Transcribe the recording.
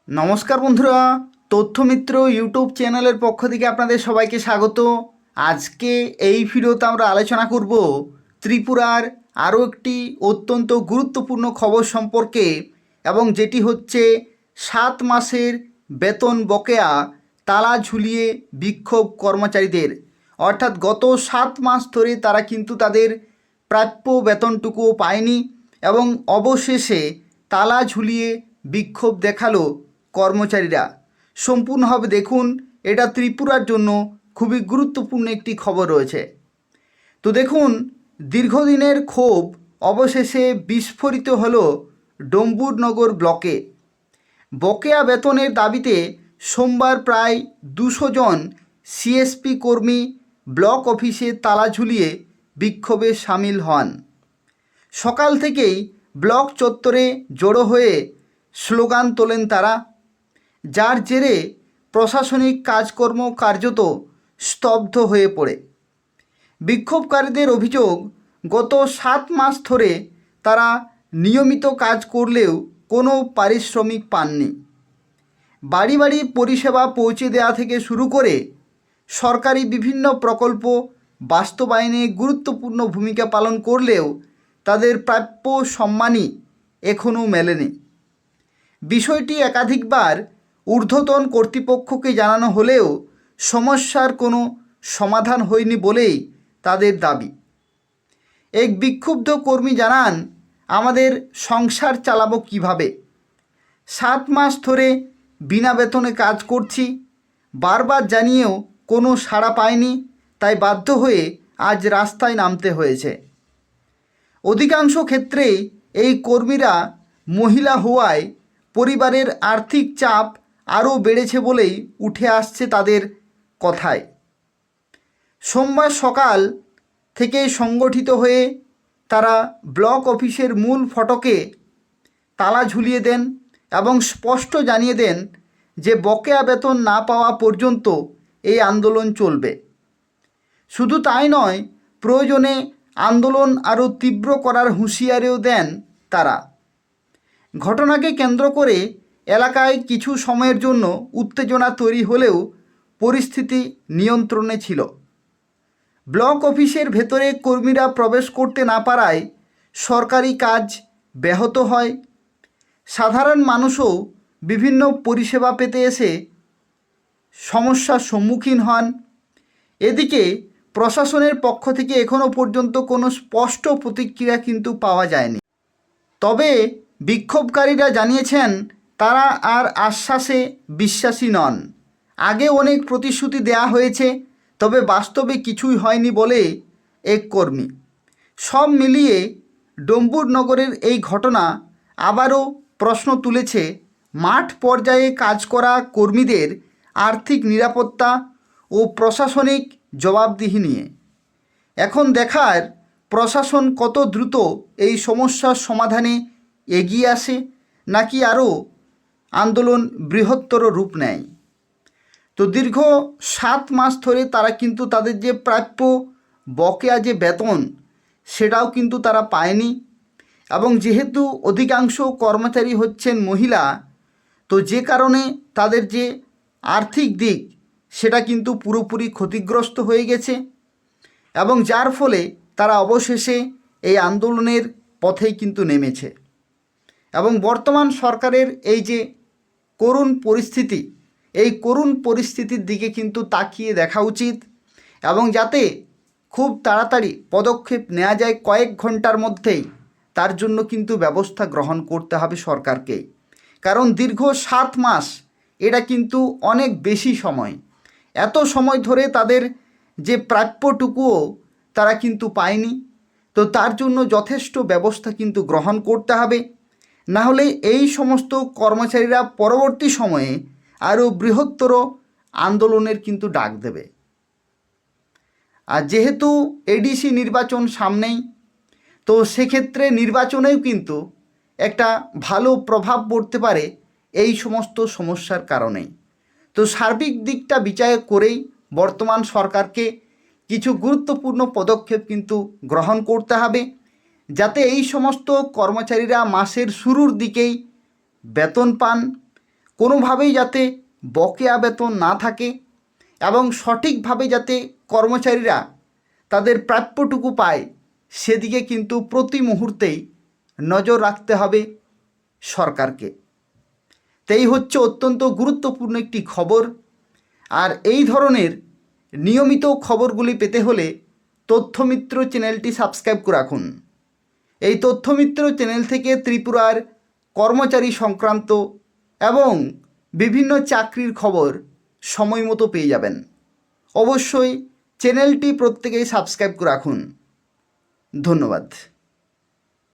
নমস্কার বন্ধুরা, তথ্যমিত্র ইউটিউব চ্যানেলের পক্ষ থেকে আপনাদের সবাইকে স্বাগত। আজকে এই ভিডিওতে আমরা আলোচনা করব ত্রিপুরার আরও একটি অত্যন্ত গুরুত্বপূর্ণ খবর সম্পর্কে, এবং যেটি হচ্ছে 7 মাসের বেতন বকেয়া তালা ঝুলিয়ে বিক্ষোভ কর্মচারীদের। অর্থাৎ গত 7 মাস ধরে তারা কিন্তু তাদের প্রাপ্য বেতনটুকুও পায়নি এবং অবশেষে তালা ঝুলিয়ে বিক্ষোভ দেখালো কর্মচারীরা। সম্পূর্ণভাবে দেখুন, এটা ত্রিপুরার জন্য খুবই গুরুত্বপূর্ণ একটি খবর রয়েছে। তো দেখুন, দীর্ঘদিনের ক্ষোভ অবশেষে বিস্ফোরিত হলো ডম্বুরনগর ব্লকে। বকেয়া বেতনের দাবিতে সোমবার প্রায় 200 জন সিএসপি কর্মী ব্লক অফিসে তালা ঝুলিয়ে বিক্ষোভে সামিল হন। সকাল থেকেই ব্লক চত্বরে জড়ো হয়ে স্লোগান তোলেন তারা, যার জেরে প্রশাসনিক কাজকর্ম কার্যত স্তব্ধ হয়ে পড়ে। বিক্ষোভকারীদের অভিযোগ, গত 7 মাস ধরে তারা নিয়মিত কাজ করলেও কোনো পারিশ্রমিক পাননি। বাড়ি বাড়ি পরিষেবা পৌঁছে দেওয়া থেকে শুরু করে সরকারি বিভিন্ন প্রকল্প বাস্তবায়নে গুরুত্বপূর্ণ ভূমিকা পালন করলেও তাদের প্রাপ্য সম্মানই এখনও মেলেনি। বিষয়টি একাধিকবার ঊর্ধ্বতন কর্তৃপক্ষকে জানানো হলেও সমস্যার কোনো সমাধান হয়নি বলেই তাদের দাবি। এক বিক্ষুব্ধ কর্মী জানান, আমাদের সংসার চালাবো কিভাবে? 7 মাস ধরে বিনা বেতনে কাজ করছি, বারবার জানিয়েও কোনো সাড়া পায়নি, তাই বাধ্য হয়ে আজ রাস্তায় নামতে হয়েছে। অধিকাংশ ক্ষেত্রেই এই কর্মীরা মহিলা হওয়ায় পরিবারের আর্থিক চাপ আরও বেড়েছে বলেই উঠে আসছে তাদের কথায়। সোমবার সকাল থেকে সংগঠিত হয়ে তারা ব্লক অফিসের মূল ফটকে তালা ঝুলিয়ে দেন এবং স্পষ্ট জানিয়ে দেন যে বকেয়া বেতন না পাওয়া পর্যন্ত এই আন্দোলন চলবে। শুধু তাই নয়, প্রয়োজনে আন্দোলন আরও তীব্র করার হুঁশিয়ারিও দেন তারা। ঘটনাকে কেন্দ্র করে এলাকায় কিছু সময়ের জন্য উত্তেজনা তৈরি হলেও পরিস্থিতি নিয়ন্ত্রণে ছিল। ব্লক অফিসের ভেতরে কর্মীরা প্রবেশ করতে না পারায় সরকারি কাজ ব্যাহত হয়। সাধারণ মানুষও বিভিন্ন পরিষেবা পেতে এসে সমস্যার সম্মুখীন হন। এদিকে প্রশাসনের পক্ষ থেকে এখনও পর্যন্ত কোনো স্পষ্ট প্রতিক্রিয়া কিন্তু পাওয়া যায়নি। তবে বিক্ষোভকারীরা জানিয়েছেন, তারা আর আশ্বাসে বিশ্বাসী নন। আগে অনেক প্রতিশ্রুতি দেওয়া হয়েছে, তবে বাস্তবে কিছুই হয়নি বলে এক কর্মী। সব মিলিয়ে ডম্বুরনগরের এই ঘটনা আবারও প্রশ্ন তুলেছে মাঠ পর্যায়ে কাজ করা কর্মীদের আর্থিক নিরাপত্তা ও প্রশাসনিক জবাবদিহি নিয়ে। এখন দেখার, প্রশাসন কত দ্রুত এই সমস্যার সমাধানে এগিয়ে আসে, নাকি আরও আন্দোলন বৃহত্তর রূপ নেয়। তো দীর্ঘ 7 মাস ধরে তারা কিন্তু তাদের যে প্রাপ্য বকেয়া যে বেতন, সেটাও কিন্তু তারা পায়নি। এবং যেহেতু অধিকাংশ কর্মচারী হচ্ছেন মহিলা, তো যে কারণে তাদের যে আর্থিক দিক, সেটা কিন্তু পুরোপুরি ক্ষতিগ্রস্ত হয়ে গেছে, এবং যার ফলে তারা অবশেষে এই আন্দোলনের পথেই কিন্তু নেমেছে। এবং বর্তমান সরকারের এই যে করুণ পরিস্থিতি, এই করুণ পরিস্থিতির দিকে কিন্তু তাকিয়ে দেখা উচিত, এবং যাতে খুব তাড়াতাড়ি পদক্ষেপ নেওয়া যায় কয়েক ঘন্টার মধ্যেই, তার জন্য কিন্তু ব্যবস্থা গ্রহণ করতে হবে সরকারকে। কারণ দীর্ঘ 7 মাস এটা কিন্তু অনেক বেশি সময়। এত সময় ধরে তাদের যে প্রাপ্যটুকুও তারা কিন্তু পায়নি। তো তার জন্য যথেষ্ট ব্যবস্থা কিন্তু গ্রহণ করতে হবে, না হলে এই সমস্ত কর্মচারীরা পরবর্তী সময়ে আরও বৃহত্তর আন্দোলনের কিন্তু ডাক দেবে। আর যেহেতু এডিসি নির্বাচন সামনেই, তো সেক্ষেত্রে নির্বাচনেও কিন্তু একটা ভালো প্রভাব পড়তে পারে এই সমস্ত সমস্যার কারণেই। তো সার্বিক দিকটা বিচার করেই বর্তমান সরকারকে কিছু গুরুত্বপূর্ণ পদক্ষেপ কিন্তু গ্রহণ করতে হবে, যাতে এই সমস্ত কর্মচারীরা মাসের শুরুর দিকেই বেতন পান, কোনোভাবেই যাতে বকেয়া বেতন না থাকে এবং সঠিকভাবে যাতে কর্মচারীরা তাদের প্রাপ্যটুকু পায় সেদিকে কিন্তু প্রতি মুহূর্তেই নজর রাখতে হবে সরকারকে। তাই হচ্ছে অত্যন্ত গুরুত্বপূর্ণ একটি খবর। আর এই ধরনের নিয়মিত খবরগুলি পেতে হলে তথ্যমিত্র চ্যানেলটি সাবস্ক্রাইব করে রাখুন। এই তথ্যমিত্র চ্যানেল থেকে ত্রিপুরার কর্মচারী সংক্রান্ত এবং বিভিন্ন চাকরির খবর সময় মতো পেয়ে যাবেন। অবশ্যই চ্যানেলটি প্রত্যেকেই সাবস্ক্রাইব করে রাখুন। ধন্যবাদ।